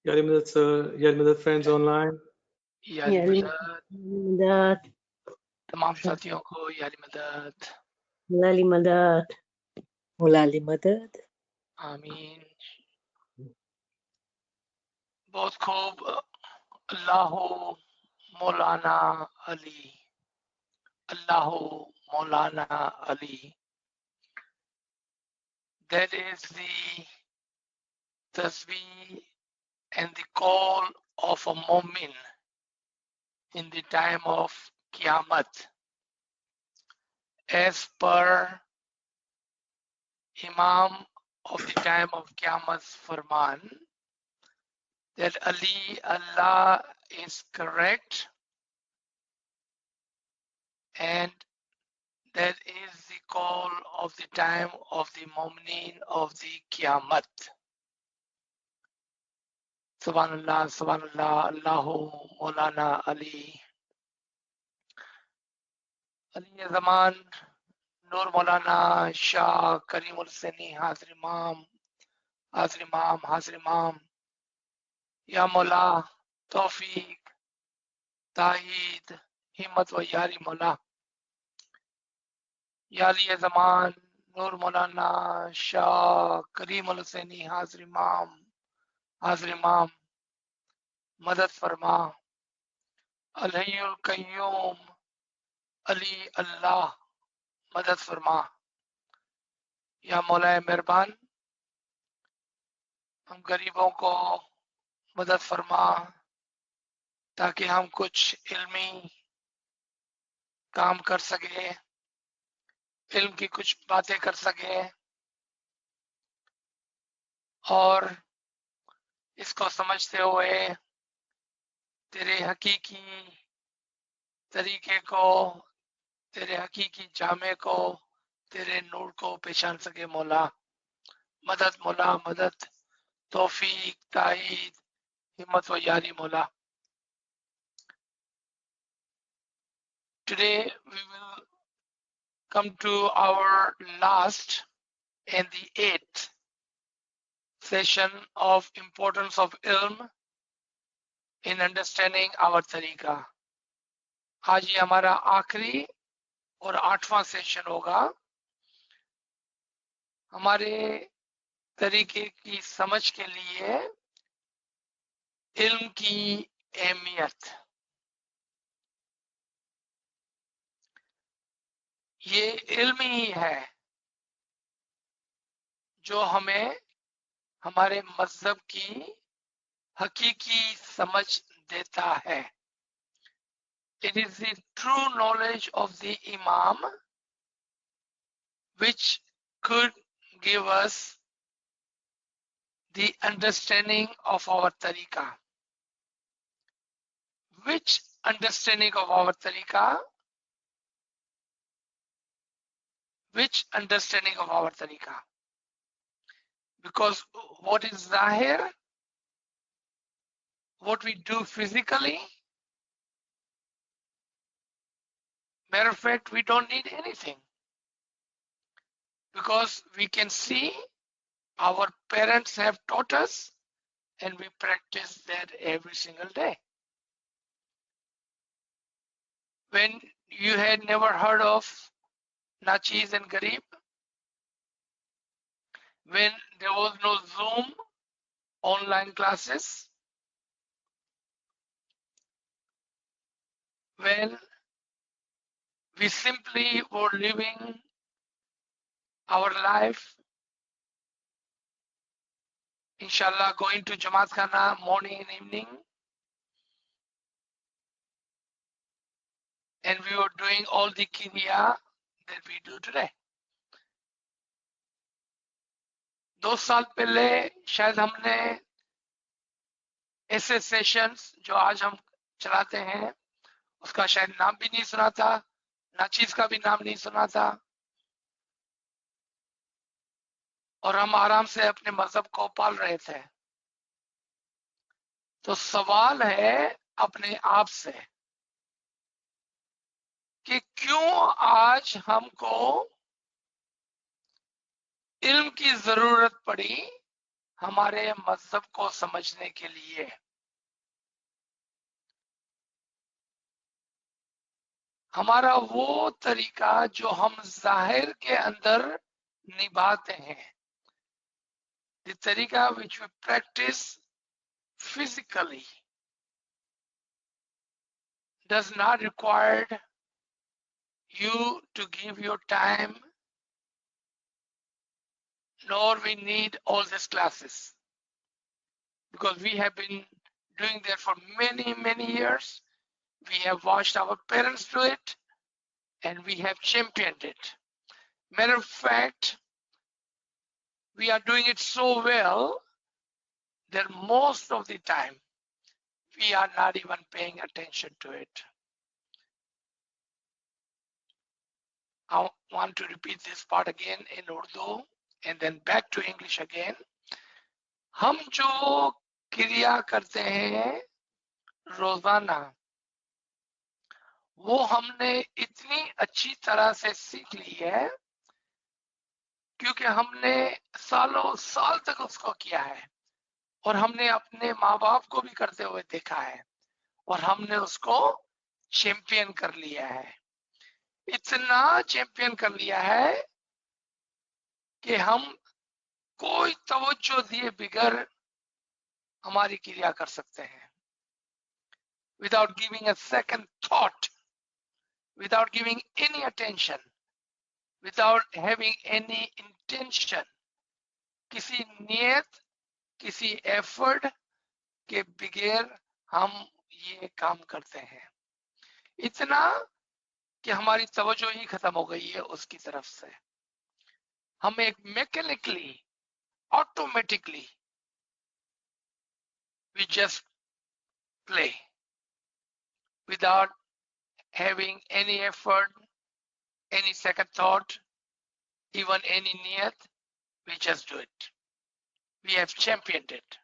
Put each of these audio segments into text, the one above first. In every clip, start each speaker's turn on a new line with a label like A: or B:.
A: Ya Mदद friends online.
B: यारी मदद
C: مدد
B: तमाम साथियों को यारी मदद
C: لالي مدد
D: ولالي مدد
B: आमीन। बहुत खूब। अल्लाह मौलाना अली, अल्लाह मौलाना Ali. That is the tasbih and the call of a mu'min in the time of Qiyamah. As per Imam of the time of Qiyamah's Farman, that Ali, Allah is correct, and that is the call of the time of the Mu'mineen of the Qiyamah. Subhanallah, Subhanallah, Allahu Maulana Ali. Ali Zaman, Nur Maulana Shah, Karimul Sani, Hazir Imam, Hazir Imam, Hazir Imam. Ya Maula, Tawfiq, Taid, Himmat wa Yari Maula. Ya Ali Zaman, Nur Maulana Shah, Karimul Sani, Hazir Imam, Hazir Imam. Madad Farma, Al-Hayyul Qayyum, Ali Allah, Madad Farma. या मौला मेहरबान, हम गरीबों को मदद फरमा ताकि हम कुछ इल्मी काम कर सके, इल्म की कुछ बातें कर सके और इसको समझते हुए तेरे हकीकी तरीके को, तेरे हकीकी जामे को, तेरे नूर को पहचान सके। मौला मदद, मौला मदद, तौफीक, ताईद, हिम्मत व यारी मौला। Today we will come to our last and the 8th session of importance of ilm in understanding our tariqa. आज ये हमारा आखिरी और 8वां सेशन होगा हमारे तरीके की समझ के लिए इल्म की अहमियत। ये इल्म ही है जो हमें हमारे मजहब की हकीकी समझ देता है। It is the true knowledge of the Imam which could give us the understanding of our tariqa. Which understanding of our tariqa? Which understanding of our tariqa? Because what is zahir, what we do physically, matter of fact, we don't need anything. Because we can see our parents have taught us and we practice that every single day. When you had never heard of Nachiz and Garib, when there was no Zoom online classes, when we simply were living our life, inshallah, going to Jamaat Khana morning and evening, and we were doing all the Kriya that we do today. 2 साल पहले शायद हमने ऐसे sessions जो आज हम चलाते हैं उसका शायद नाम भी नहीं सुना था, नाचीज का भी नाम नहीं सुना था, और हम आराम से अपने मजहब को पाल रहे थे। तो सवाल है अपने आप से कि क्यों आज हमको इल्म की जरूरत पड़ी हमारे मजहब को समझने के लिए। हमारा वो तरीका जो हम जाहिर के अंदर निभाते हैं, the तरीका which we practice physically does not require you to give your time, nor we need all these classes, because we have been doing that for many years. We have watched our parents do it and we have championed it. Matter of fact, we are doing it so well that most of the time we are not even paying attention to it. I want to repeat this part again in Urdu and then back to English again. हम जो क्रिया करते हैं रोजाना, वो हमने इतनी अच्छी तरह से सीख ली है क्योंकि हमने सालों साल तक उसको किया है और हमने अपने माँ बाप को भी करते हुए देखा है और हमने उसको चैंपियन कर लिया है। इतना चैंपियन कर लिया है कि हम कोई तवज्जो दिए बिगर हमारी क्रिया कर सकते हैं, without giving a second thought, without giving any attention, without having any intention, किसी नियत, किसी एफर्ट के बगैर हम ये काम करते हैं। इतना कि हमारी तवज्जो ही खत्म हो गई है उसकी तरफ से। हम एक mechanically, automatically we just play without having any effort, any second thought, even any niyat. We just do it. We have championed it.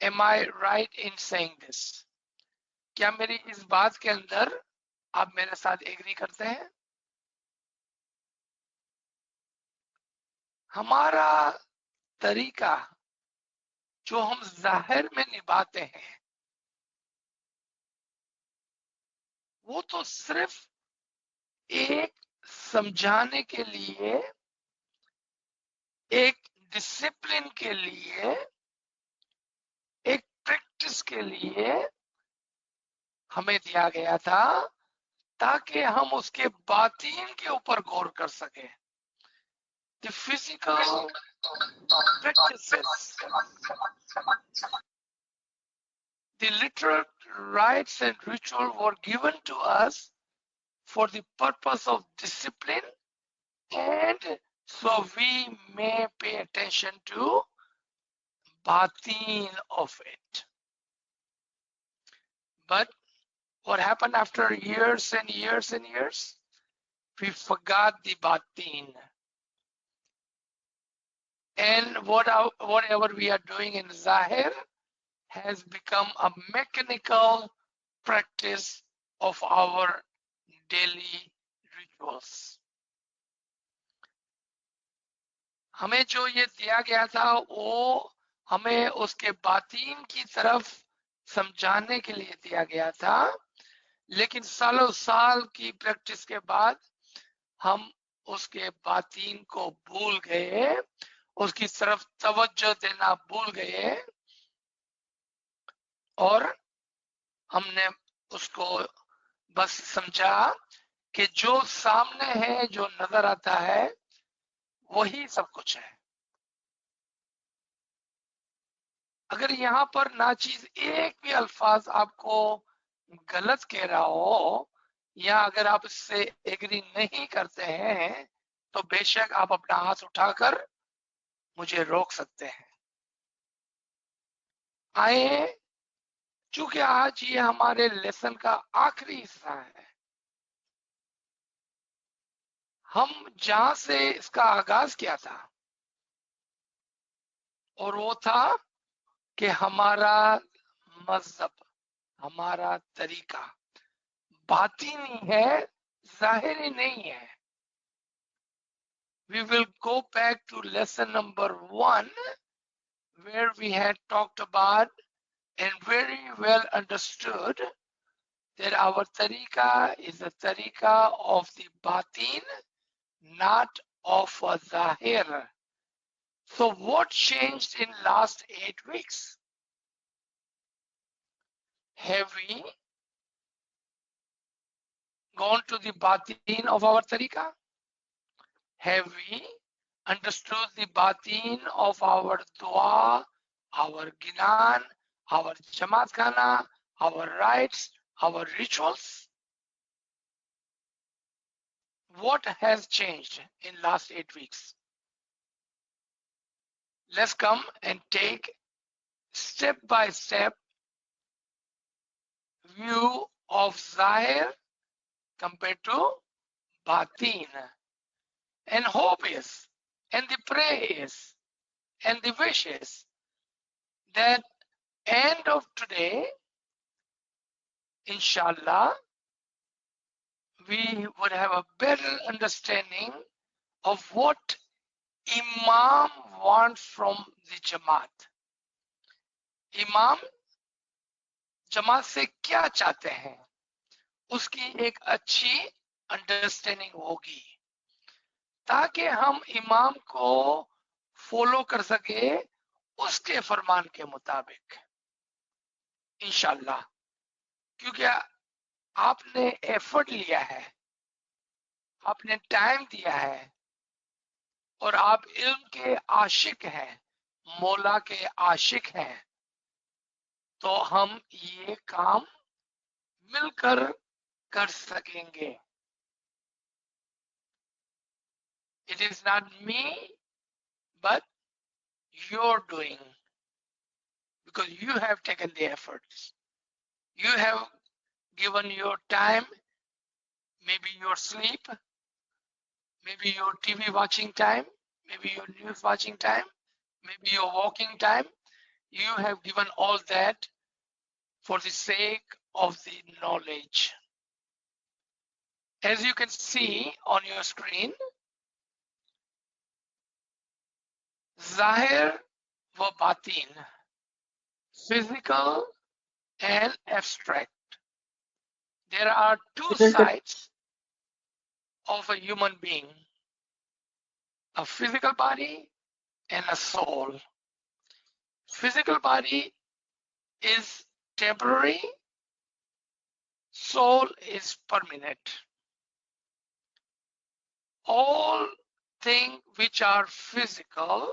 B: Am I right in saying this? क्या मेरी इस बात के अंदर आप मेरे साथ एग्री करते हैं? हमारा तरीका जो हम जाहिर में निभाते हैं वो तो सिर्फ एक समझाने के लिए, एक डिसिप्लिन के लिए, एक प्रैक्टिस के लिए हमें दिया गया था ताकि हम उसके बातीन के ऊपर गौर कर सके। The physical practices, the literal rites and ritual were given to us for the purpose of discipline and so we may pay attention to batin of it. But what happened after years and years and years? We forgot the batin. And whatever we are doing in Zahir has become a mechanical practice of our daily rituals. हमें जो ये दिया गया था वो हमें उसके बातीन की तरफ समझाने के लिए दिया गया था, लेकिन सालों साल की प्रैक्टिस के बाद हम उसके बातीन को भूल गए, उसकी तरफ तवज्जो देना भूल गए और हमने उसको बस समझा कि जो सामने है, जो नजर आता है, वही सब कुछ है। अगर यहाँ पर नाचीज एक भी अल्फाज आपको गलत कह रहा हो या अगर आप इससे एग्री नहीं करते हैं तो बेशक आप अपना हाथ उठाकर मुझे रोक सकते हैं। आए, चूंकि आज ये हमारे लेसन का आखिरी हिस्सा है, हम जहां से इसका आगाज किया था और वो था कि हमारा मजहब, हमारा तरीका बातीनी है, जाहिरी नहीं है। we will go back to lesson number 1, where we had talked about and very well understood that our tariqa is a tariqa of the batin, not of a zahir. So what changed in last 8 weeks? Have we gone to the batin of our tariqa? Have we understood the batin of our dua, our ginan, our jamaat khana, our rites, our rituals? What has changed in last 8 weeks? Let's come and take step by step view of zahir compared to batin. And hope is, and the prayer is, and the wish is that end of today, inshallah, we would have a better understanding of what Imam wants from the Jamaat. Imam जमात से क्या चाहते हैं, उसकी एक अच्छी understanding होगी ताकि हम इमाम को फॉलो कर सके उसके फरमान के मुताबिक इंशाल्लाह। क्योंकि आपने एफर्ट लिया है, आपने टाइम दिया है और आप इल्म के आशिक हैं, मौला के आशिक हैं, तो हम ये काम मिलकर कर सकेंगे। It is not me, but you're doing, because you have taken the efforts. You have given your time, maybe your sleep, maybe your TV watching time, maybe your news watching time, maybe your walking time. You have given all that for the sake of the knowledge. As you can see on your screen, Zahir wa Batin, physical and abstract. There are two sides of a human being, a physical body and a soul. Physical body is temporary, soul is permanent. All things which are physical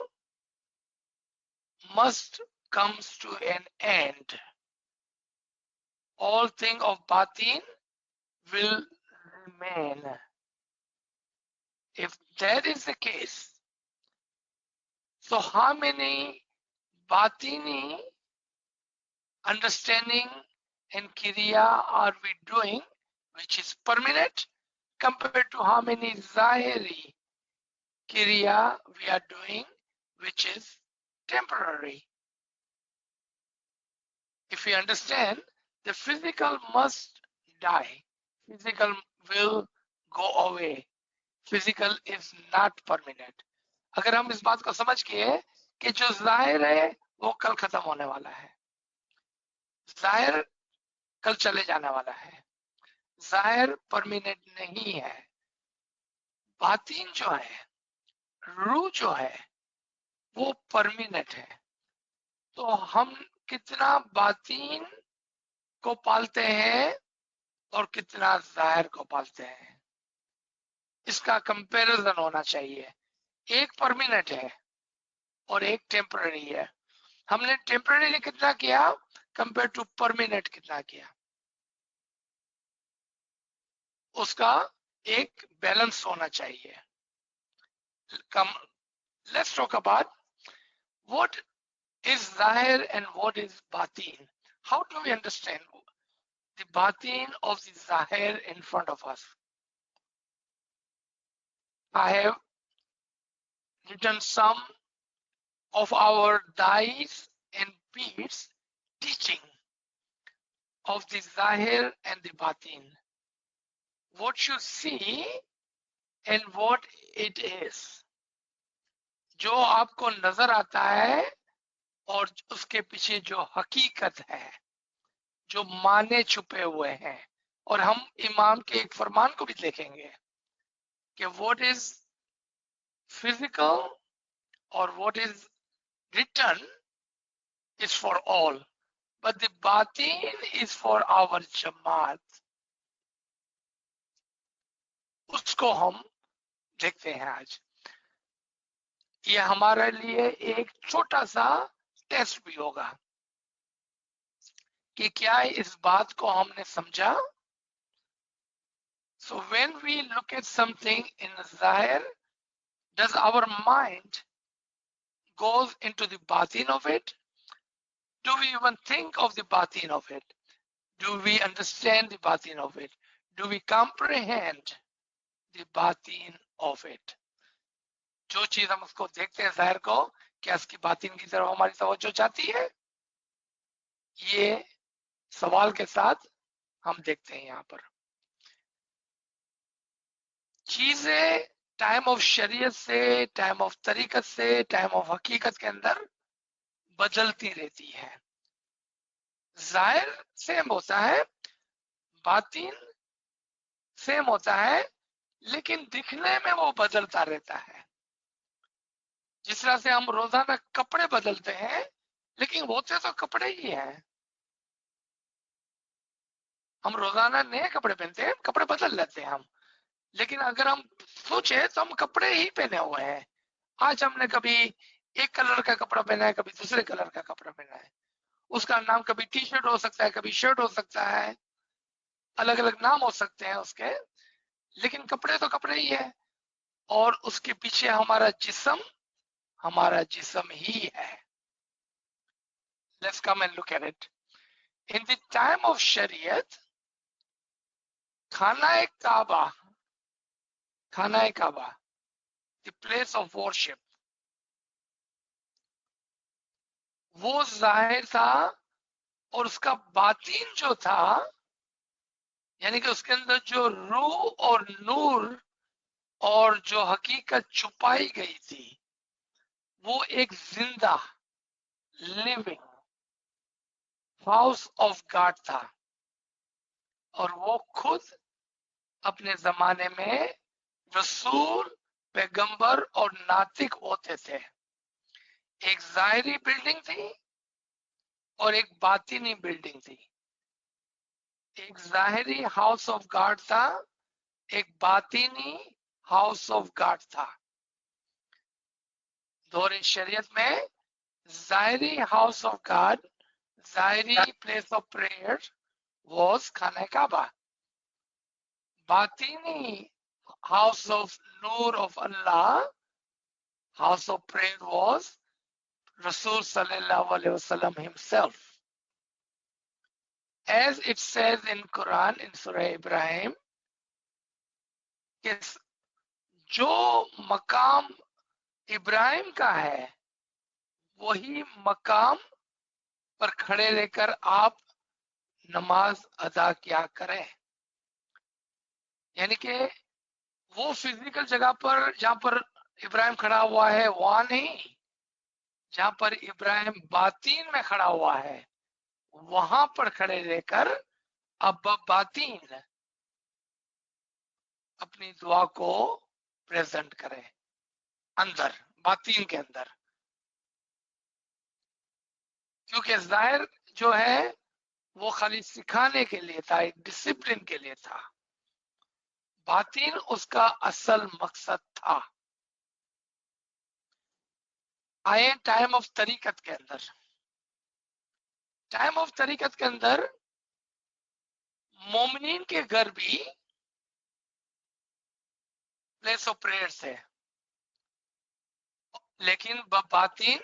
B: must comes to an end. All things of batin will remain. If that is the case, so how many batini understanding and kriya are we doing which is permanent compared to how many zahiri kriya we are doing which is temporary? If we understand, the physical must die, physical will go away, physical is not permanent. अगर हम इस बात को समझ के कि जो जाहिर है वो कल खत्म होने वाला है, जाहिर कल चले जाने वाला है, जाहिर परमानेंट नहीं है, बातिन जो है, रूह जो है वो परमानेंट है। तो हम कितना बातिन को पालते हैं और कितना जाहिर को पालते हैं, इसका कंपैरिजन होना चाहिए। एक परमानेंट है और एक टेम्पररी है। हमने टेम्पररी कितना किया कंपेयर टू परमानेंट कितना किया, उसका एक बैलेंस होना चाहिए। Let's talk about what is zahir and what is batin. How do we understand the batin of the zahir in front of us? I have written some of our dais and beads teaching of the zahir and the batin. What you see and what it is. जो आपको नजर आता है और उसके पीछे जो हकीकत है, जो माने छुपे हुए हैं। और हम इमाम के एक फरमान को भी देखेंगे कि व्हाट इज फिजिकल और what is written is for all, but the बातिन इज फॉर आवर जमात। उसको हम देखते हैं आज। ये हमारे लिए एक छोटा सा टेस्ट भी होगा कि क्या इस बात को हमने समझा। So when we look at something in Zahir, does our mind goes into the batin of it? Do we even think of the batin of it? Do we understand the batin of it? Do we comprehend the batin of it? जो चीज हम उसको देखते हैं जाहिर को, क्या इसकी बातिन की तरफ हमारी तवज्जो जाती है? ये सवाल के साथ हम देखते हैं यहाँ पर। चीजें टाइम ऑफ शरीयत से, टाइम ऑफ तरीकत से, टाइम ऑफ हकीकत के अंदर बदलती रहती है। जाहिर सेम होता है, बातिन सेम होता है, लेकिन दिखने में वो बदलता रहता है। जिस तरह से हम रोजाना कपड़े बदलते हैं, लेकिन होते तो कपड़े ही हैं। हम रोजाना नए कपड़े पहनते हैं, कपड़े बदल लेते हैं हम, लेकिन अगर हम सोचे तो हम कपड़े ही पहने हुए हैं। आज हमने कभी एक कलर का कपड़ा पहना है, कभी दूसरे कलर का कपड़ा पहना है। उसका नाम कभी टी शर्ट हो सकता है, कभी शर्ट हो सकता है, अलग अलग नाम हो सकते हैं उसके, लेकिन कपड़े तो कपड़े ही है। और उसके पीछे हमारा जिस्म ही है। Let's come and look at it. In the time of Shariat, खाना Kaaba, the place of worship, वो जाहिर था और उसका बातिन जो था, यानी कि उसके अंदर जो रूह और नूर और जो हकीकत छुपाई गई थी, वो एक जिंदा लिविंग हाउस ऑफ गॉड था। और वो खुद अपने जमाने में रसूल, पैगंबर और नातिक होते थे। एक जाहिरी बिल्डिंग थी और एक बातिनी बिल्डिंग थी। एक जाहिरी हाउस ऑफ गॉड था, एक बातिनी हाउस ऑफ गॉड था। दौरे शरीयत में जाहिरी हाउस ऑफ गॉड, जाहिरी प्लेस ऑफ प्रेयर was खाना काबा। बातिनी house of Noor of Allah, house of prayer was Rasul sallallahu alaihi wasallam himself. As it says in Quran in Surah Ibrahim, कि जो मकाम इब्राहिम का है वही मकाम पर खड़े रहकर आप नमाज अदा किया करें। यानी कि वो फिजिकल जगह पर जहां पर इब्राहिम खड़ा हुआ है वहां नहीं, जहां पर इब्राहिम बातीन में खड़ा हुआ है वहां पर खड़े रहकर अब बातीन अपनी दुआ को प्रेजेंट करें अंदर, बातीन के अंदर। क्योंकि जाहिर जो है वो खाली सिखाने के लिए था, एक डिसिप्लिन के लिए था। बातीन उसका असल मकसद था। आए टाइम ऑफ तरीकत के अंदर। टाइम ऑफ तरीकत के अंदर मोमिनीन के घर भी प्लेस ऑफ प्रेयर है, लेकिन बातीन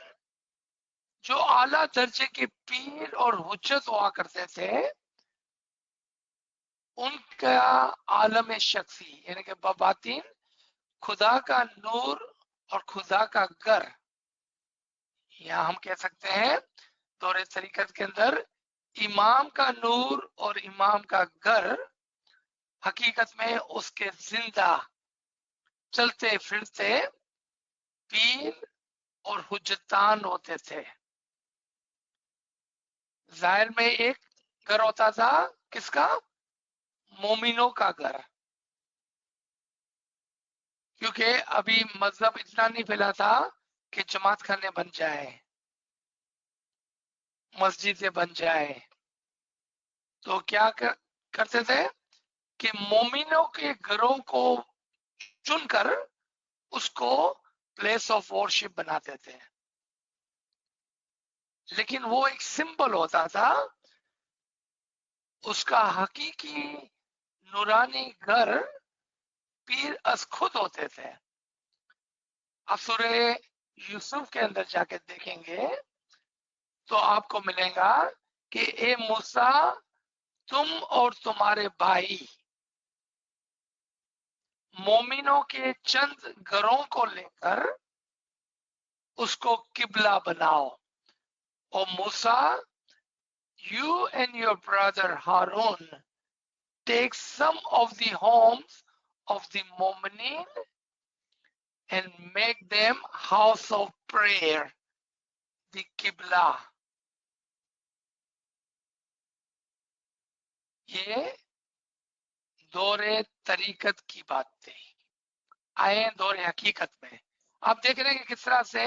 B: जो आला दर्जे के पीर और हुज्जत हुआ करते थे उनका आलम शख्सी यानी कि बातीन खुदा का नूर और खुदा का घर, या हम कह सकते हैं दौरे तरीकत के अंदर इमाम का नूर और इमाम का घर हकीकत में उसके जिंदा चलते फिरते पीर और हुज्जतान होते थे। जाहिर में एक घर होता था, किसका? मोमिनों का घर, क्योंकि अभी मजहब इतना नहीं फैला था कि जमात खाने बन जाए, मस्जिदें बन जाए। तो क्या करते थे कि मोमिनों के घरों को चुनकर उसको प्लेस ऑफ वर्शिप बनाते थे। लेकिन वो एक सिंबल होता था, उसका हकीकी नूरानी घर पीर अस खुद होते थे। आप सूरे यूसुफ के अंदर जाके देखेंगे तो आपको मिलेगा कि ए मूसा, तुम और तुम्हारे भाई मोमिनों के चंद घरों को लेकर उसको किबला बनाओ। और मूसा, you and your brother Harun take some of the homes of the Mu'minin and make them house of prayer, the Qibla. ये दौरे तरीकत की बात थी। आए दौरे हकीकत में। आप देख रहे हैं कि किस तरह से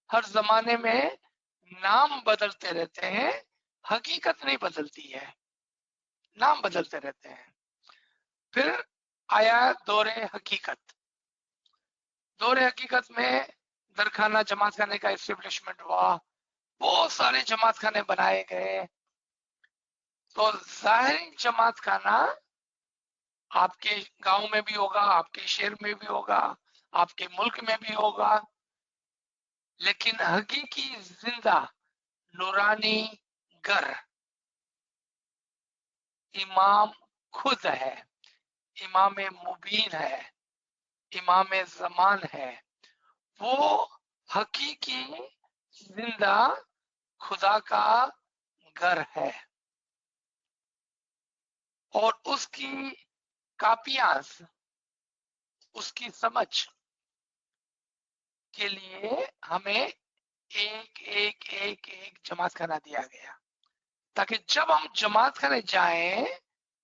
B: हर जमाने में नाम बदलते रहते हैं, हकीकत नहीं बदलती है, नाम बदलते रहते हैं। फिर आया दौरे हकीकत। दौरे हकीकत में दरखाना जमात खाने का एस्टेब्लिशमेंट हुआ, बहुत सारे जमात खाने बनाए गए। तो जाहिरी जमात खाना आपके गांव में भी होगा, आपके शहर में भी होगा, आपके मुल्क में भी होगा, लेकिन हकीकी जिंदा नूरानी घर इमाम खुद है, इमाम मुबीन है, इमाम जमान है। वो हकीकी जिंदा खुदा का घर है। और उसकी कापियास, उसकी समझ के लिए हमें एक एक एक एक जमात खाना दिया गया, ताकि जब हम जमात खाने जाएं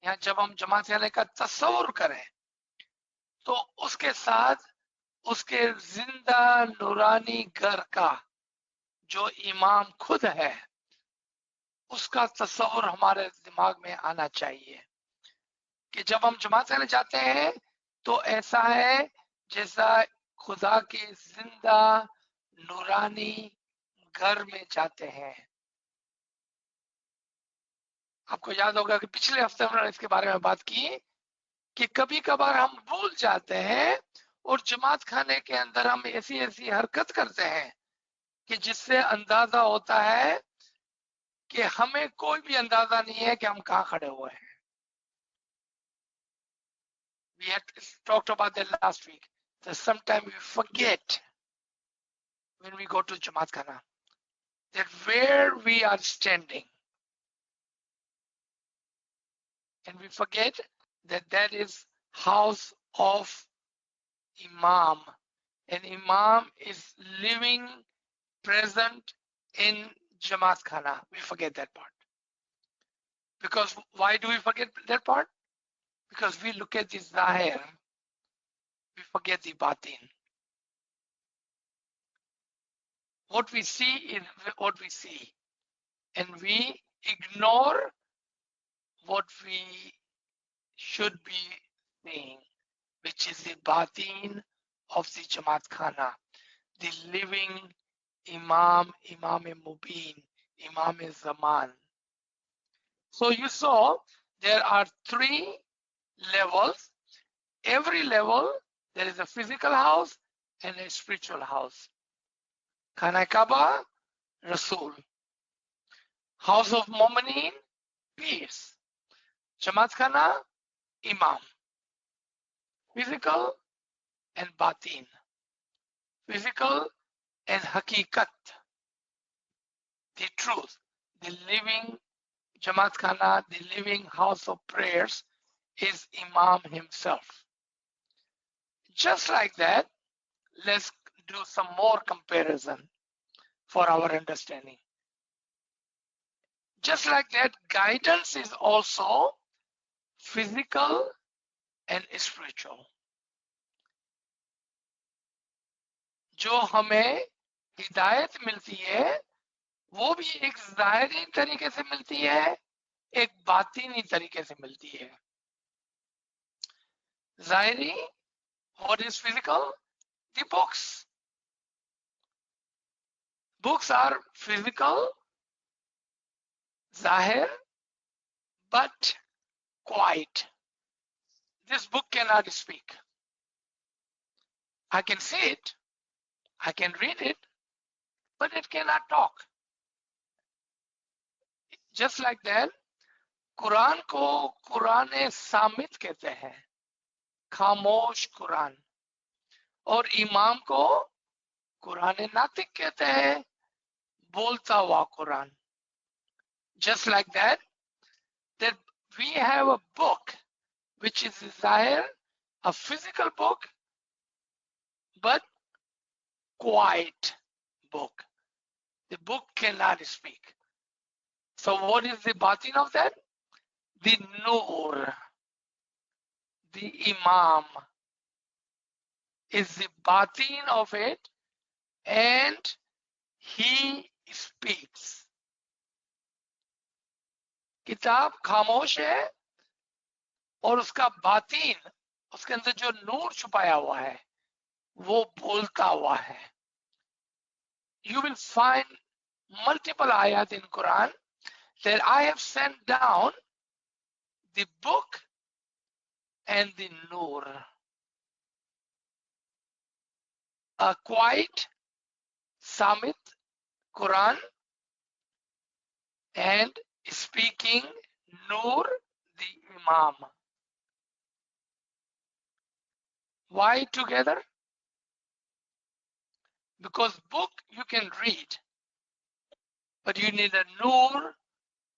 B: या जब हम जमात खाने का तस्वुर करें तो उसके साथ उसके जिंदा नूरानी घर का जो इमाम खुद है उसका तस्वुर हमारे दिमाग में आना चाहिए कि जब हम जमात खाने जाते हैं तो ऐसा है जैसा खुदा के जिंदा नूरानी घर में जाते हैं। आपको याद होगा कि पिछले हफ्ते हमने इसके बारे में बात की कि कभी कभार हम भूल जाते हैं और जमात खाने के अंदर हम ऐसी ऐसी हरकत करते हैं कि जिससे अंदाजा होता है कि हमें कोई भी अंदाजा नहीं है कि हम कहाँ खड़े हुए हैं। We had talked about that last week, that sometimes we forget when we go to Jamaat Khana that where we are standing, and we forget that that is house of Imam, and Imam is living present in Jamaat Khana. We forget that part. Because why do we forget that part? Because we look at the Zahir, we forget the Batin. What we see is what we see, and we ignore what we should be seeing, which is the Batin of the Jamaat Khana, the living Imam, Imam Mubin, Imam Zaman. So you saw there are 3 levels. Every level there is a physical house and a spiritual house. Khana Kaaba, Rasul. House of Mu'minin, peace. Jamaat Khana, Imam. Physical and Batin. Physical and Hakikat. The truth. The living Jamaat Khana, the living house of prayers is Imam himself. Just like that, let's do some more comparison for our understanding. Just like that, guidance is also physical and spiritual. जो हमें हिदायत मिलती है वो भी एक ज़ाहिरी तरीके से मिलती है, एक बातिनी तरीके से मिलती है. ज़ाहिरी, what is physical? The books. Books are physical, zahir, but quiet. This book cannot speak. I can see it, I can read it, but it cannot talk. Just like that, Quran को कुरान सामित कहते हैं, खामोश कुरान, और इमाम को कुरान नातिक कहते हैं, बोलता हुआ Quran. Just like that we have a book which is zahir, a physical book, but quiet book. The book cannot speak. So what is the batin of that? The Nur, the Imam is the batin of it, and he speaks. किताब खामोश है और उसका बातीन, उसके अंदर जो नूर छुपाया हुआ है वो बोलता हुआ है. You will find multiple ayat in Quran that I have sent down the book and the nur. A quiet, samit Quran and speaking nur, the Imam. Why together? Because book you can read, but you need a nur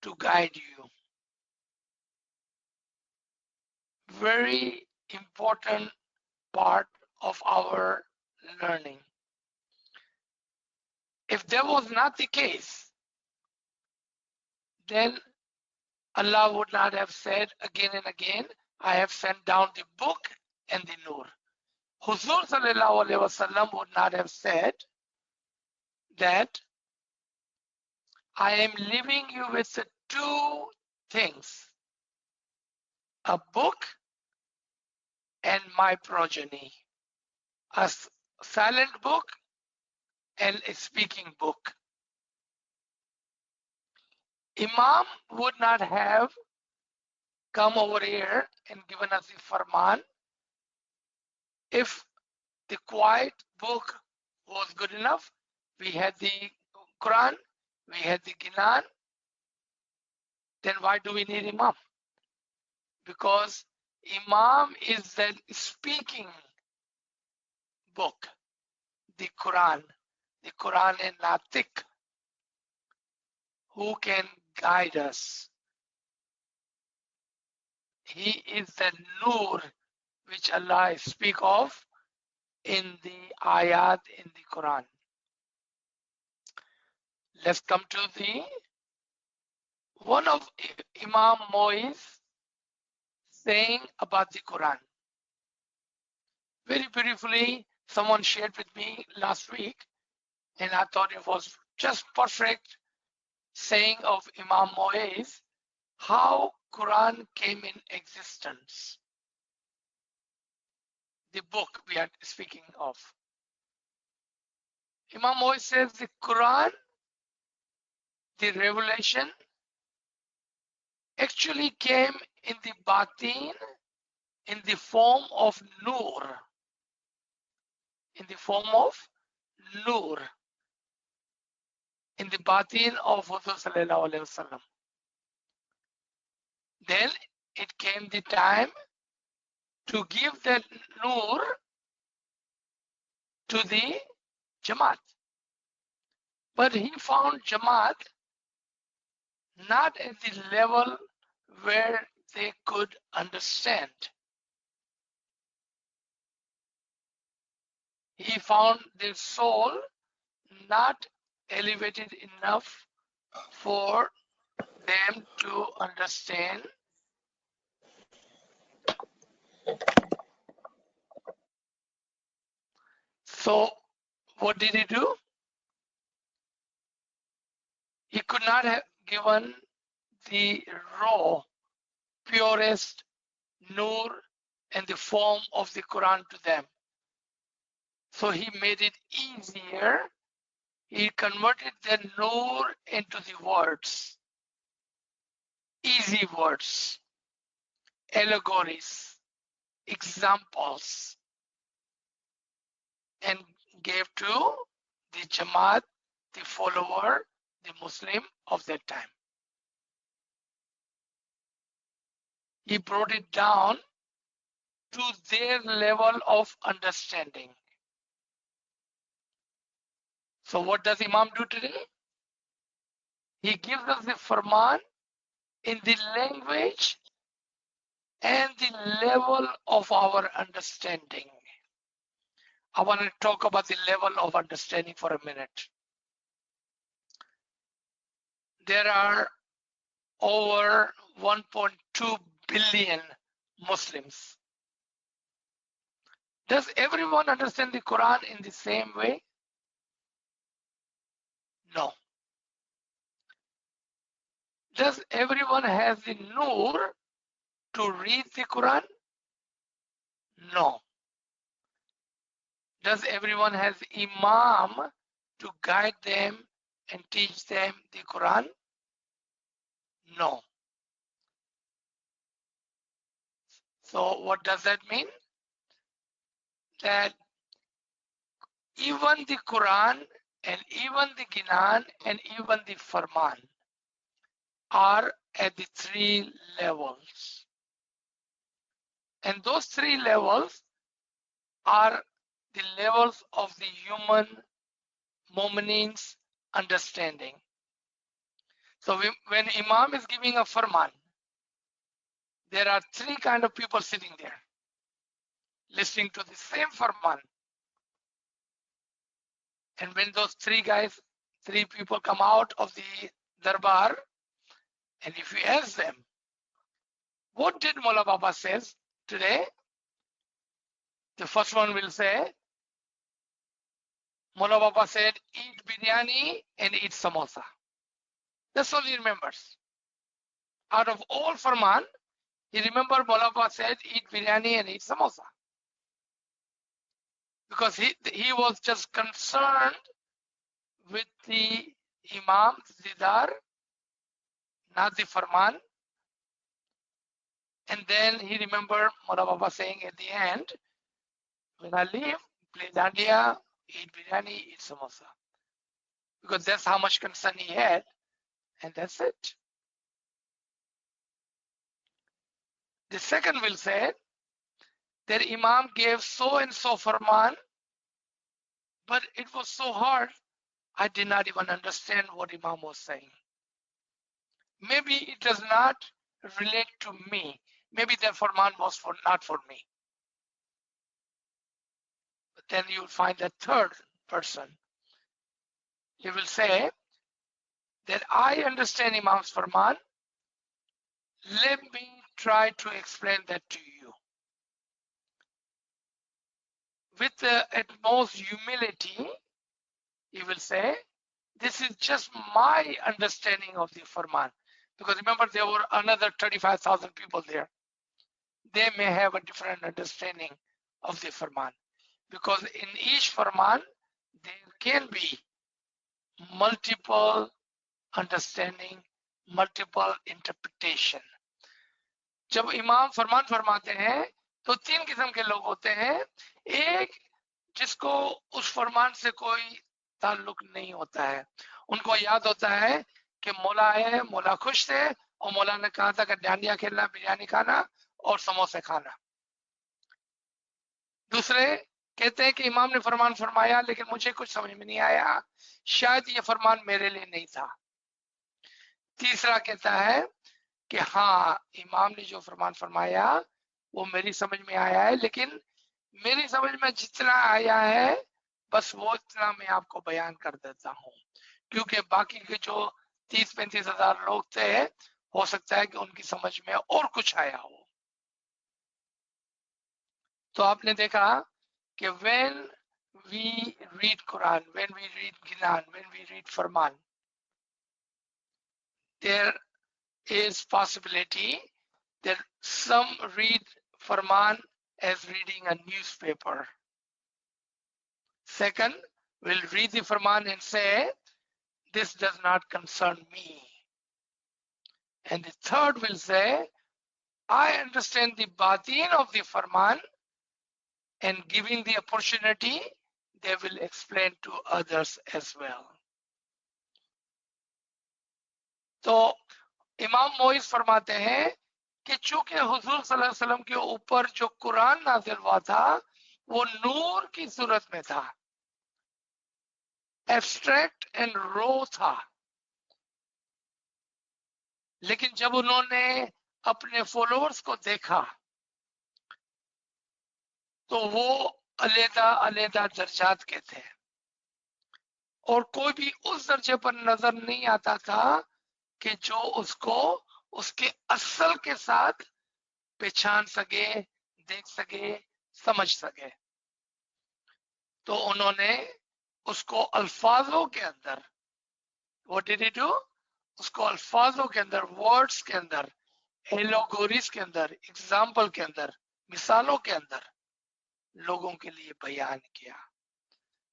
B: to guide you. Very important part of our learning. If that was not the case, then Allah would not have said again and again, I have sent down the book and the nur. Huzur sallallahu alaihi wasallam would not have said that I am leaving you with two things, a book and my progeny, a silent book and a speaking book. Imam would not have come over here and given us the farman if the quiet book was good enough. We had the Quran, we had the Ginan, then why do we need Imam? Because Imam is the speaking book, the Quran and Natik, who can guide us. He is the Nur which Allah speak of in the ayat in the Quran. Let's come to the one of Imam Moi's saying about the Quran. Very beautifully, someone shared with me last week, and I thought it was just perfect saying of Imam Moi's, how Quran came in existence. The book we are speaking of. Imam Mo'i says the Quran, the revelation, actually came in the batin, in the form of nur. In the form of nur. In the batin of Huzur sallallahu alaihi wasallam. Then it came the time to give that nur to the Jamaat. But he found Jamaat not at the level where they could understand. he found their soul not elevated enough for them to understand. So what did he do? He could not have given the raw, purest nur and the form of the Quran to them. So he made it easier. He converted the nur into the words, easy words, allegories, examples, and gave to the Jamaat, the follower, the Muslim of that time. He brought it down to their level of understanding. So what does Imam do today? He gives us the Farman in the language and the level of our understanding. I want to talk about the level of understanding for a minute. There are over 1.2 billion Muslims. Does everyone understand the Quran in the same way? No. Does everyone have the nur to read the Quran? No. Does everyone have Imam to guide them and teach them the Quran? No. So what does that mean? That even the Quran and even the Ginan and even the Farman are at the 3 levels. And those 3 levels are the levels of the human mu'mineen's understanding. So when Imam is giving a Farman, there are 3 kind of people sitting there, listening to the same Farman. And when those 3 people come out of the Darbar, and if you ask them, what did Mullah Baba says today? The first one will say, Mullah Baba said, eat biryani and eat samosa. That's all he remembers. Out of all Farman, he remembered Mullah Baba said, eat biryani and eat samosa. Because he was just concerned with the Imam Zidar, not the Farman. And then he remembered Mullah Baba saying at the end, when I leave, play dandiya, eat biryani, eat samosa. Because that's how much concern he had, and that's it. The second will say that Imam gave so and so Farman, but it was so hard, I did not even understand what Imam was saying. Maybe it does not relate to me. Maybe that Farman was not for me. But then you'll find that third person. He will say that I understand Imam's Farman. Let me try to explain that to you. With the utmost humility, he will say, this is just my understanding of the Farman. Because remember, there were another 35,000 people there. They may have a different understanding of the Farman. Because in each Farman, there can be multiple understanding, multiple interpretation. जब इमाम फरमान फरमाते हैं तो 3 किस्म के लोग होते हैं. एक जिसको उस फरमान से कोई ताल्लुक नहीं होता है, उनको याद होता है कि मौला आए, मौला खुश थे और मौला ने कहा था कि डांडिया खेलना, बिरयानी खाना और समोसे खाना. दूसरे कहते हैं कि इमाम ने फरमान फरमाया लेकिन मुझे कुछ समझ में नहीं आया, शायद ये फरमान मेरे लिए नहीं था. तीसरा कहता है कि हाँ, इमाम ने जो फरमान फरमाया वो मेरी समझ में आया है, लेकिन मेरी समझ में जितना आया है बस वो इतना मैं आपको बयान कर देता हूँ, क्योंकि बाकी के जो 30-35 हजार लोग थे, हो सकता है कि उनकी समझ में और कुछ आया हो। तो आपने देखा कि when we read Quran, when we read Ginan, when we read Farman, there is possibility that some read Farman as reading a newspaper. Second, will read the Farman and say, this does not concern me. And the third will say, I understand the batin of the Farman, and giving the opportunity, they will explain to others as well. तो इमाम मोइज फरमाते हैं कि चूंकि हुजूर सल्लल्लाहु अलैहि वसल्लम के ऊपर जो कुरान नाजिल हुआ था वो नूर की सूरत में था, एब्स्ट्रैक्ट एंड रो था, लेकिन जब उन्होंने अपने फॉलोअर्स को देखा तो वो अलग-अलग दर्जात के थे और कोई भी उस दर्जे पर नजर नहीं आता था कि जो उसको उसके असल के साथ पहचान सके, देख सके, समझ सके। तो उन्होंने उसको अल्फाजों के अंदर, व्हाट डिड ही डू, उसको अल्फाजों के अंदर, वर्ड्स के अंदर, एलोगोरीज के अंदर, एग्जाम्पल के अंदर, मिसालों के अंदर लोगों के लिए बयान किया,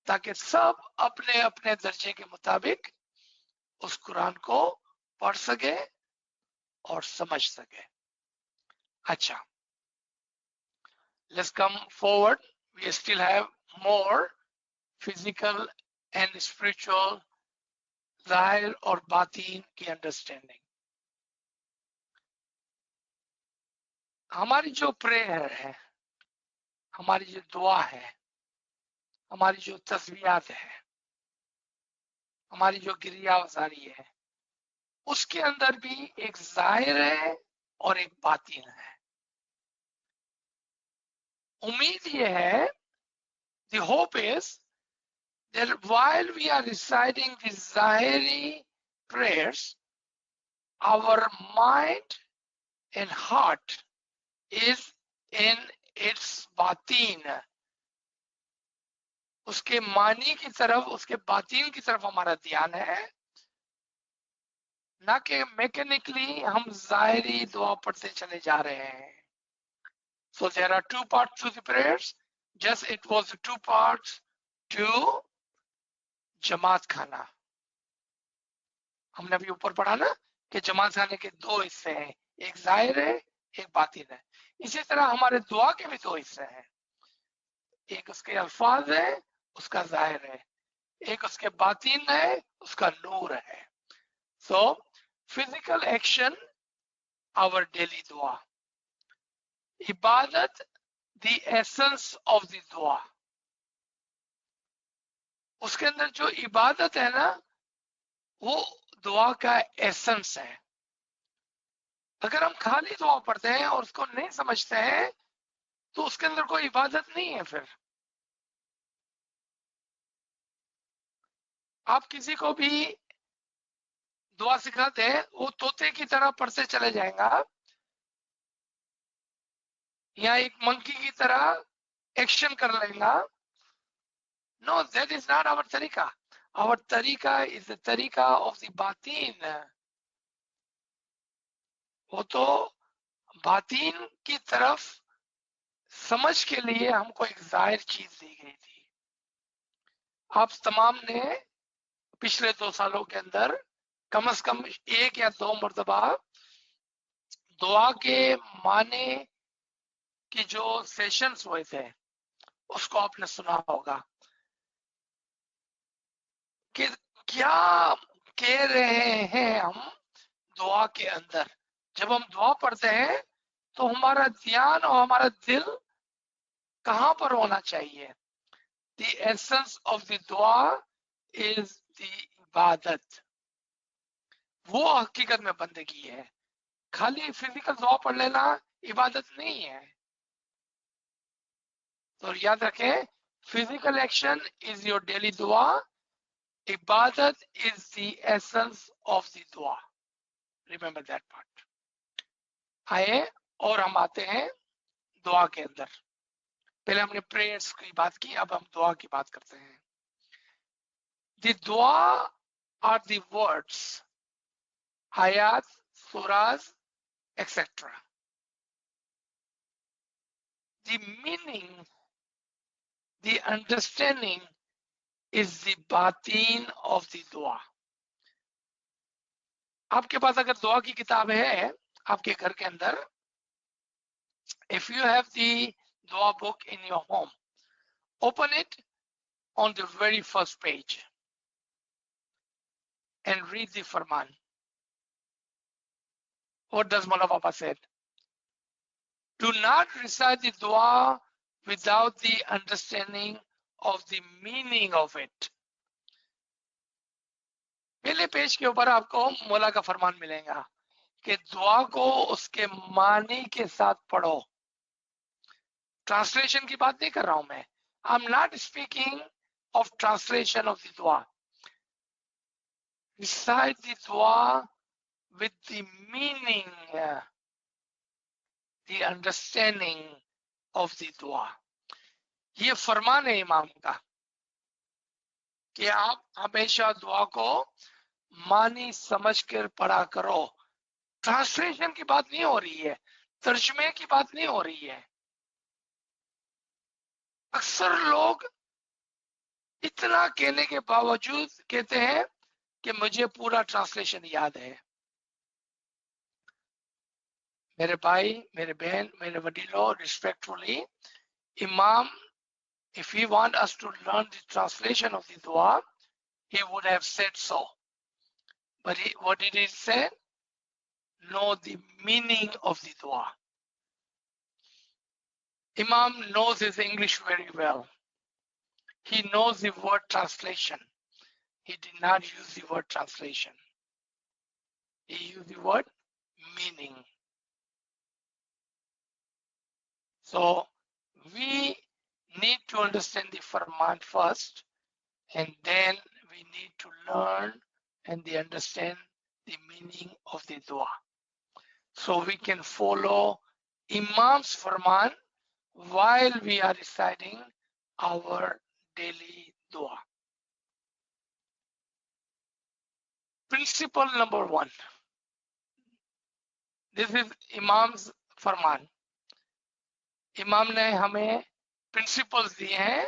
B: ताकि सब अपने अपने दर्जे के मुताबिक उस कुरान को पढ़ सके और समझ सके। अच्छा, let's come forward. We still have more physical and spiritual ज़ाहिर और बातीन की अंडरस्टैंडिंग। हमारी जो प्रेयर है, हमारी जो दुआ है, हमारी जो तस्बीहात है, हमारी जो गिरियावजारी है, उसके अंदर भी एक जाहिर है और एक बातीन है। उम्मीद ये है, the hope is that while we are reciting the Zahiri prayers, our mind and heart is in its batin, उसके मानी की तरफ, उसके बातीन की तरफ हमारा ध्यान है, ना कि मैकेनिकली हम ज़ाहिरी दुआ पढ़ते चले जा रहे हैं। So there are two parts to the prayers, just it was two parts to जमात खाना। हमने अभी ऊपर पढ़ा ना कि जमात खाने के दो हिस्से हैं, एक जाहिर है, एक बातिन है। इसी तरह हमारे दुआ के भी दो हिस्से हैं, एक उसके अल्फाज है, उसका जाहिर है, एक उसके बातिन है, उसका नूर है। So physical action, our daily dua, इबादत, the essence of the dua, उसके अंदर जो इबादत है ना, वो दुआ का एसेंस है। अगर हम खाली दुआ पढ़ते हैं और उसको नहीं समझते हैं तो उसके अंदर कोई इबादत नहीं है। फिर आप किसी को भी दुआ सिखाते हैं, वो तोते की तरह पढ़ते चले जाएगा या एक मंकी की तरह एक्शन कर लेगा। No, that is not our तरीका। आवर तरीका इज द तरीका ऑफ द बातीन। वो तो बातीन की तरफ समझ के लिए हमको एक जाहिर चीज दी गई थी। आप तमाम ने पिछले 2 सालों के अंदर कम से कम 1 या 2 मर्तबा दुआ के माने की जो सेशंस हुए थे उसको आपने सुना होगा कि क्या कह रहे हैं हम दुआ के अंदर। जब हम दुआ पढ़ते हैं तो हमारा ध्यान और हमारा दिल कहां पर होना चाहिए? The essence of the dua is the इबादत। वो हकीकत में बंदगी है। खाली फिजिकल दुआ पढ़ लेना इबादत नहीं है। तो याद रखें, Physical action is your daily dua. Ibadat is the essence of the dua. Remember that part. आए और हम आते हैं दुआ के अंदर. पहले हमने प्रेयर्स की बात की, अब हम दुआ की बात करते हैं. The dua are the words, ayat, surahs, etc. The meaning, the understanding is the batin of the dua. आपके पास अगर दुआ की किताब है आपके घर के अंदर, if you have the dua book in your home, open it on the very first page and read the farman. What does Mullah Baba said? Do not recite the dua without the understanding of the meaning of it. पहले page के ऊपर आपको मौला का फरमान मिलेगा कि दुआ को उसके मानी के साथ पढ़ो. ट्रांसलेशन की बात नहीं कर रहा हूं मैं. I'm not speaking of translation of the dua. Recite the dua with the meaning, the understanding of the dua. ये फरमान है इमाम का कि आप हमेशा दुआ को मानी समझ कर पढ़ा करो. ट्रांसलेशन की बात नहीं हो रही है, तर्जमे की बात नहीं हो रही है. अक्सर लोग इतना कहने के बावजूद कहते हैं कि मुझे पूरा ट्रांसलेशन याद है. मेरे भाई, मेरे बहन, मेरे वडीलों, respectfully, Imam, if he want us to learn the translation of the dua, he would have said so. But what did he say? Know the meaning of the dua. Imam knows his English very well. He knows the word translation. He did not use the word translation. He used the word meaning. So we need to understand the farman first, and then we need to learn and understand the meaning of the dua, so we can follow Imam's farman while we are reciting our daily dua. Principle number 1. This is Imam's farman. इमाम ने हमें principles दिए हैं,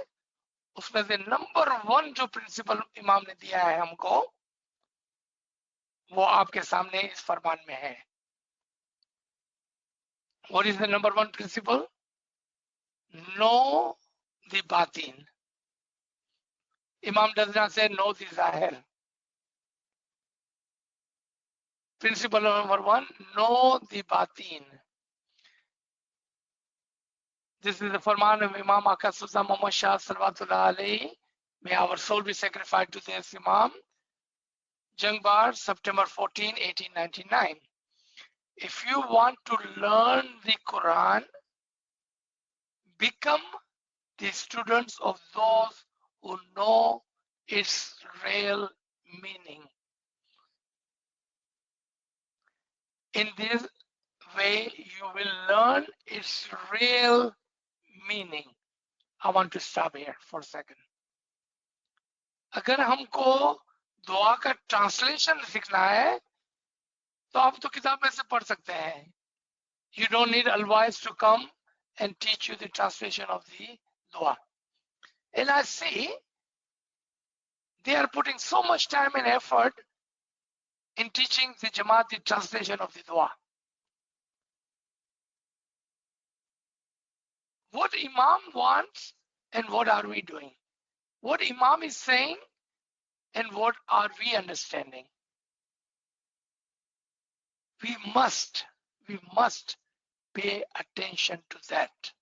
B: उसमें से number 1 जो principal इमाम ने दिया है हमको, वो आपके सामने इस फरमान में है. What is the number 1 principle? Know the batin. Imam does not say know the zahir. Principle number 1, know the batin. This is the Farman of Imam Aka Sultan Muhammad Shah Salawatullah alayhi. May our soul be sacrificed to this Imam. Jangbar, September 14, 1899. If you want to learn the Quran, become the students of those who know its real meaning. In this way, you will learn its real meaning. I want to stop here for a second. अगर हमको दुआ का translation सीखना है तो आप तो किताब में से पढ़ सकते हैं. You don't need ALWAAZ to come and teach you the translation of the dua. And I see they are putting so much time and effort in teaching the Jamaat the translation of the dua. What Imam wants and what are we doing? What Imam is saying and what are we understanding? We must pay attention to that.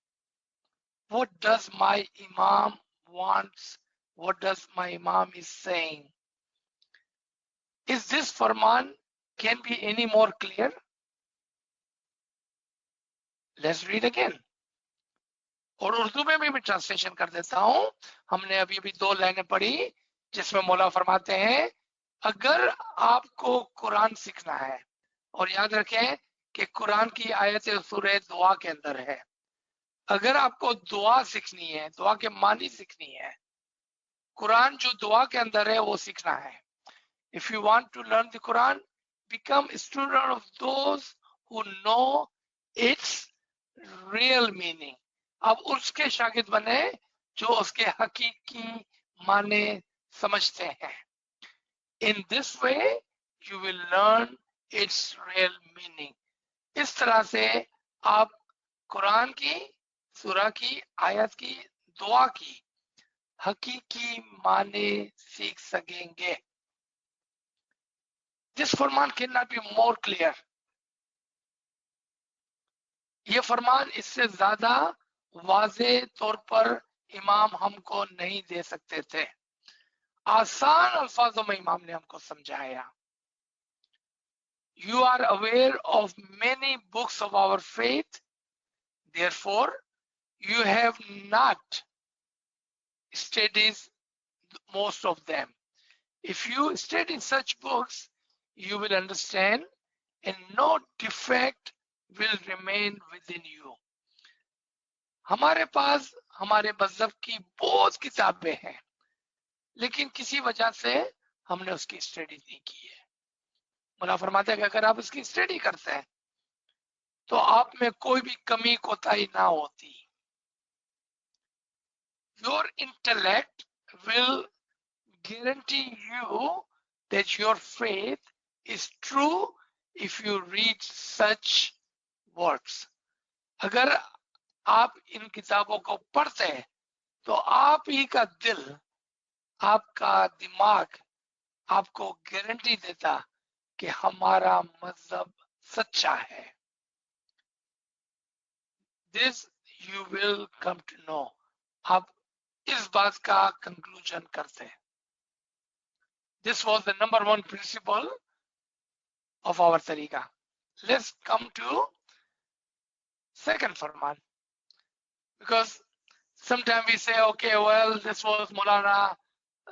B: What does my Imam wants? What does my Imam is saying? Is this Farman can be any more clear? Let's read again. और उर्दू में भी मैं translation कर देता हूं। हमने अभी अभी 2 लाइनें पढ़ी जिसमें मौला फरमाते हैं अगर आपको कुरान सीखना है, और याद रखें कि कुरान की आयत सूरह दुआ के अंदर है, अगर आपको दुआ सीखनी है, दुआ के मानी सीखनी है, कुरान जो दुआ के अंदर है वो सीखना है। If you want to learn the Quran, become a student of those who know its real meaning. अब उसके शागिद बने जो उसके हकीकी माने समझते हैं। In this way, you will learn its real meaning. इस तरह से आप कुरान की, सूरा की, आयत की, दुआ की हकीकी माने सीख सकेंगे। This Farman cannot be more clear. ये फरमान इससे ज्यादा वाज़े तौर पर इमाम हमको नहीं दे सकते थे। आसान अल्फाजों में इमाम ने हमको समझाया। You are aware of many books of our faith, therefore you have not studied most of them. If you study such books, you will understand and no defect will remain within you. हमारे पास हमारे मजहब की बहुत किताबें हैं, लेकिन किसी वजह से हमने उसकी स्टडी नहीं की है। मुला फरमाते हैं कि अगर आप उसकी स्टडी करते हैं तो आप में कोई भी कमी कोताही ना होती। Your intellect will guarantee you that your faith is true if you read such works. अगर आप इन किताबों को पढ़ते हैं तो आप ही का दिल, आपका दिमाग आपको गारंटी देता कि हमारा मजहब सच्चा है। This you will come to know. आप इस बात का कंक्लूजन करते हैं। This was the number 1 principle of our tariqa. Let's come to second farman, because sometimes we say, okay, well, this was Maulana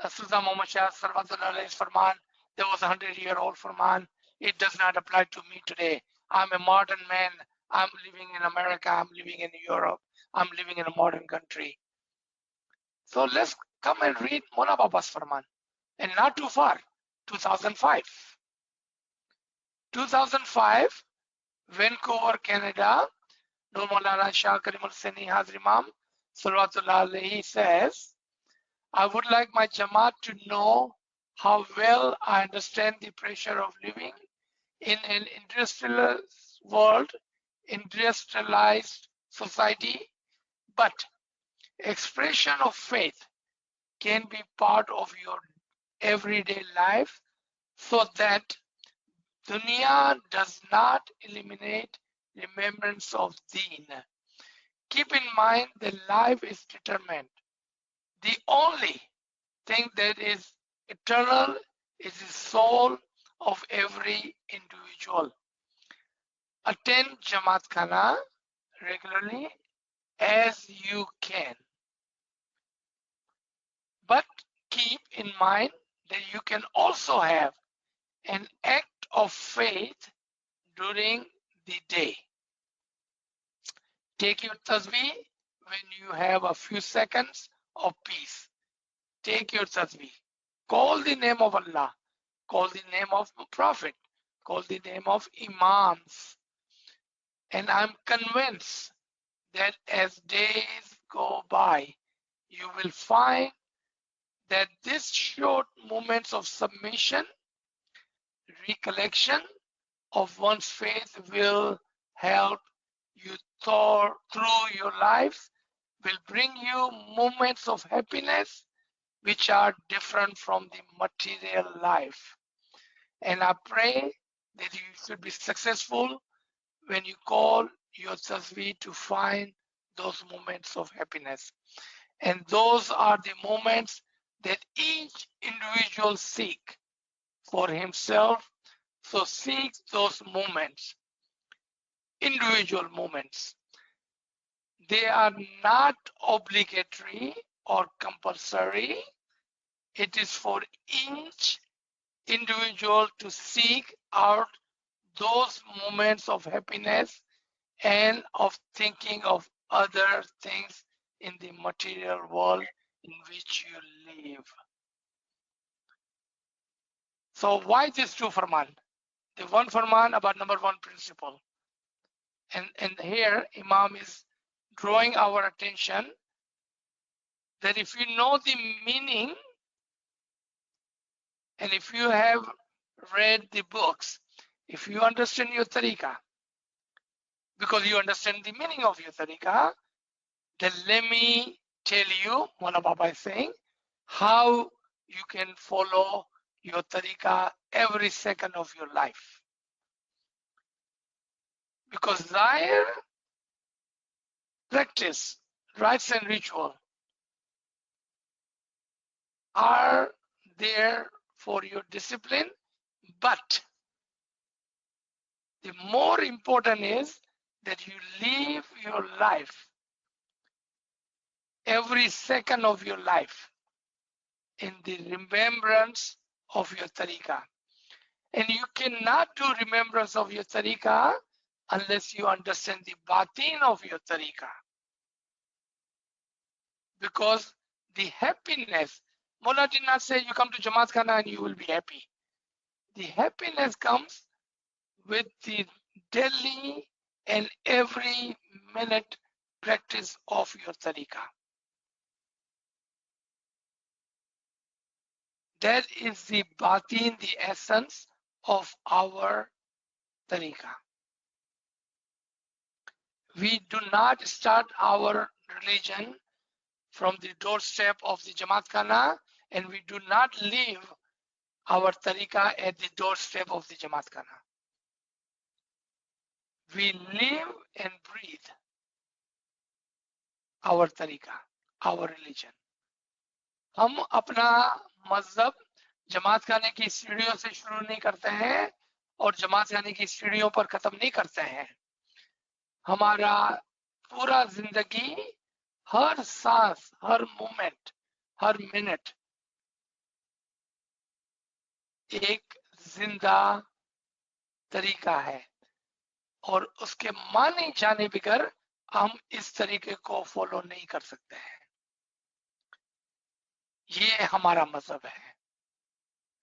B: Sultan Muhammad Shah Sarwatullah's farman. There was a 100-year-old farman. It does not apply to me today. I'm a modern man. I'm living in America. I'm living in Europe. I'm living in a modern country. So let's come and read Mola Baba's farman. And not too far, 2005. 2005, Vancouver, Canada, Nur Maulana Shah Karimul Sani Hazir Imam Salawatullah Alayhi says, I would like my Jamaat to know how well I understand the pressure of living in an industrialized world, industrialized society, but expression of faith can be part of your everyday life so that dunya does not eliminate remembrance of deen. Keep in mind that life is determined. The only thing that is eternal is the soul of every individual. Attend Jamaat Khana regularly as you can. But keep in mind that you can also have an act of faith during the day. Take your tasbih when you have a few seconds of peace. Take your tasbih. Call the name of Allah. Call the name of the Prophet. Call the name of Imams. And I'm convinced that as days go by, you will find that these short moments of submission, recollection of one's faith will help you through your life, will bring you moments of happiness which are different from the material life. And I pray that you should be successful when you call your tasbih to find those moments of happiness. And those are the moments that each individual seek for himself. So seek those moments, individual moments. they are not obligatory or compulsory. It is for each individual to seek out those moments of happiness and of thinking of other things in the material world in which you live. So why these two farman? The one farman about number one principle. And here Imam is drawing our attention that if you know the meaning and if you have read the books, if you understand your tariqah, because you understand the meaning of your tariqah, then let me tell you, Mola Baba is saying, how you can follow your tariqah every second of your life. Because Zahir practice, rites and ritual are there for your discipline, but the more important is that you live your life, every second of your life, in the remembrance of your tariqah. And you cannot do remembrance of your tariqah unless you understand the batin of your tariqah. Because the happiness, Mullah did not say you come to Jamaat Khana and you will be happy. The happiness comes with the daily and every minute practice of your tariqah. That is the batin, the essence of our tariqah. We do not start our religion from the doorstep of the Jamaat Khana, and we do not leave our tariqah at the doorstep of the Jamaat Khana. We live and breathe our tariqah, our religion. हम अपना मजहब जमात खाने की सीढ़ियों से शुरू नहीं करते हैं और जमात खाने की सीढ़ियों पर खत्म नहीं करते हैं. हमारा पूरा जिंदगी, हर सांस, हर मोमेंट, हर मिनट एक जिंदा तरीका है और उसके माने जाने बगैर हम इस तरीके को फॉलो नहीं कर सकते हैं. ये हमारा मजहब है.